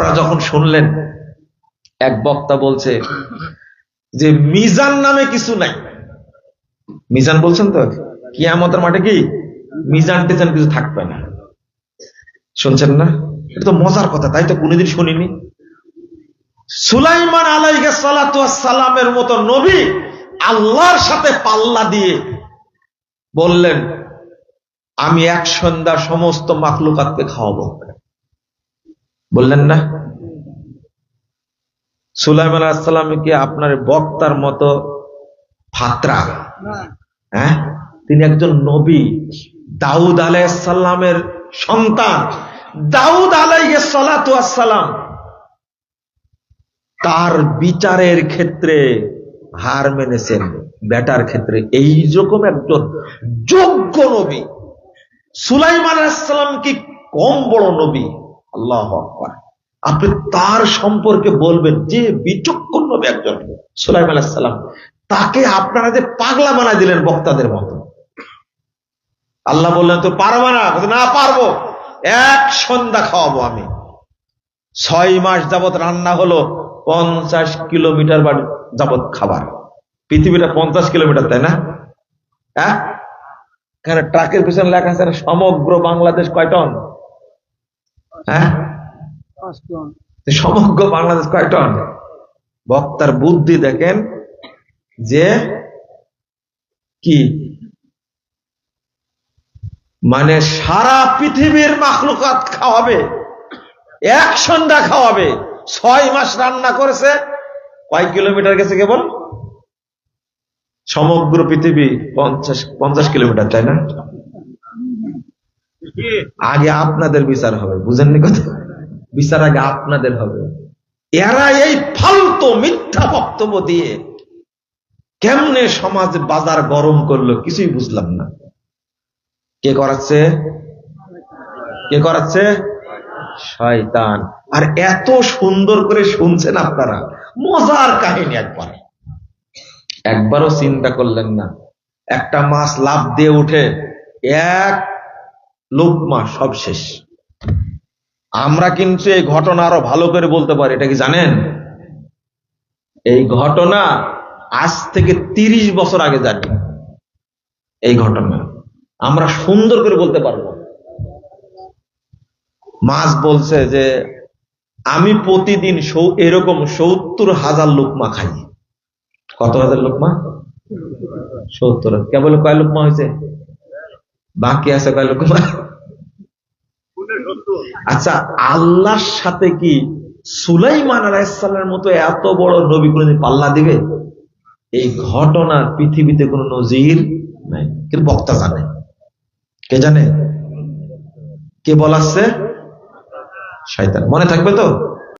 বক্তারা যখন শুনলেন, এক বক্তা বলছে যে মিজান নামে কিছু নাই। মিজান বলছেন তো, কিয়ামতের মাঠে কি মিজান টিজান কিছু থাকবে না। শুনছেন না? এটা তো মজার কথা, তাই তো কোনদিন শুনিনি। সুলাইমান আলাইহিস সালাতু ওয়াস সালামের মতো নবী আল্লাহর সাথে পাল্লা দিয়ে বললেন, আমি এক সন্ধ্যা সমস্ত মাখলুকাতকে খাওয়াবো। বললেন না? সুলাইমান আলাইহিস সালাম কি আপনার বক্তার মতো ফাত্রা? হ্যাঁ, তিনি একজন নবী, দাউদ আলাইহিস সালামের সন্তান। দাউদ আলাইহিস সালাতু ওয়াস সালাম তার বিচারের ক্ষেত্রে হার মেনেছেন, বেটার ক্ষেত্রে এইরকম একজন যোগ্য নবী। সুলাইমান আলাইহিস সালাম কি কম বড় নবী? আল্লাহু আকবার। আপনি তার সম্পর্কে বলবেন যে বিচক্ষণ নবী একজন সুলাইমান আলাইহিস সালাম, তাকে আপনারা যে পাগলা বানায় দিলেন বক্তাদের মতো। আল্লাহ বললেন তো পারবা না? না পারবো, এক সন্ধ্যা খাওয়াবো আমি। 6 মাস যাবত রান্না হলো, 50 কিলোমিটার যাবত খাবার। পৃথিবীটা 50 কিলোমিটার, তাই না? হ্যাঁ, এখানে ট্রাকের পিছনে লেখা আছে সমগ্র বাংলাদেশ কয় টন? হ্যাঁ, 5 টন। সমগ্র বাংলাদেশ কয় টন? বক্তার বুদ্ধি দেখেন, যে কি মানে সারা পৃথিবীর মাখলুকাত খাওয়াবে, এক সন্ধ্যা খাওয়াবে। 6 মাস রান্না করেছে, কয় কিলোমিটার গেছে কেবল? সমগ্র পৃথিবী 50 কিলোমিটার, তাই না? আগে আপনাদের বিচার হবে, বুঝেননি কথা? বিচার আগে আপনাদের হবে। এরা এই ফালতু মিথ্যা বক্তব্য দিয়ে কেমনে সমাজ বাজার গরম করলো কিছুই বুঝলাম না। কে করাচ্ছে? কে করাচ্ছে? শয়তান। আর এত সুন্দর করে শুনছেন আপনারা, মজার কাহিনী। একবারও চিন্তা করলেন না? একটা মাছ লাফ দিয়ে উঠে, এক লোকমা সব শেষ। আমরা কিন্তু এই ঘটনা আরো ভালো করে বলতে পারি। এটা কি জানেন? এই ঘটনা আজ থেকে 30 বছর আগে জানি। এই ঘটনা আমরা সুন্দর করে বলতে পারবো। মাছ বলছে যে আমি প্রতিদিন এরকম 70,000 লোকমা খাই। কত হাজার লোকমা? 70। কেবল কয় লোকমা হয়েছে? বাকি আছে কয় লোকমা? আচ্ছা, আল্লাহর সাথে কি সুলাইমান আলাইহিস সালামের মতো এত বড় নবী কোনদিন পাল্লা দিবে? এই ঘটনার পৃথিবীতে কোন নজির নাই। কিন্তু বক্তা জানে। কে জানে? কে বলাচ্ছে? শয়তান। মনে থাকবে তো?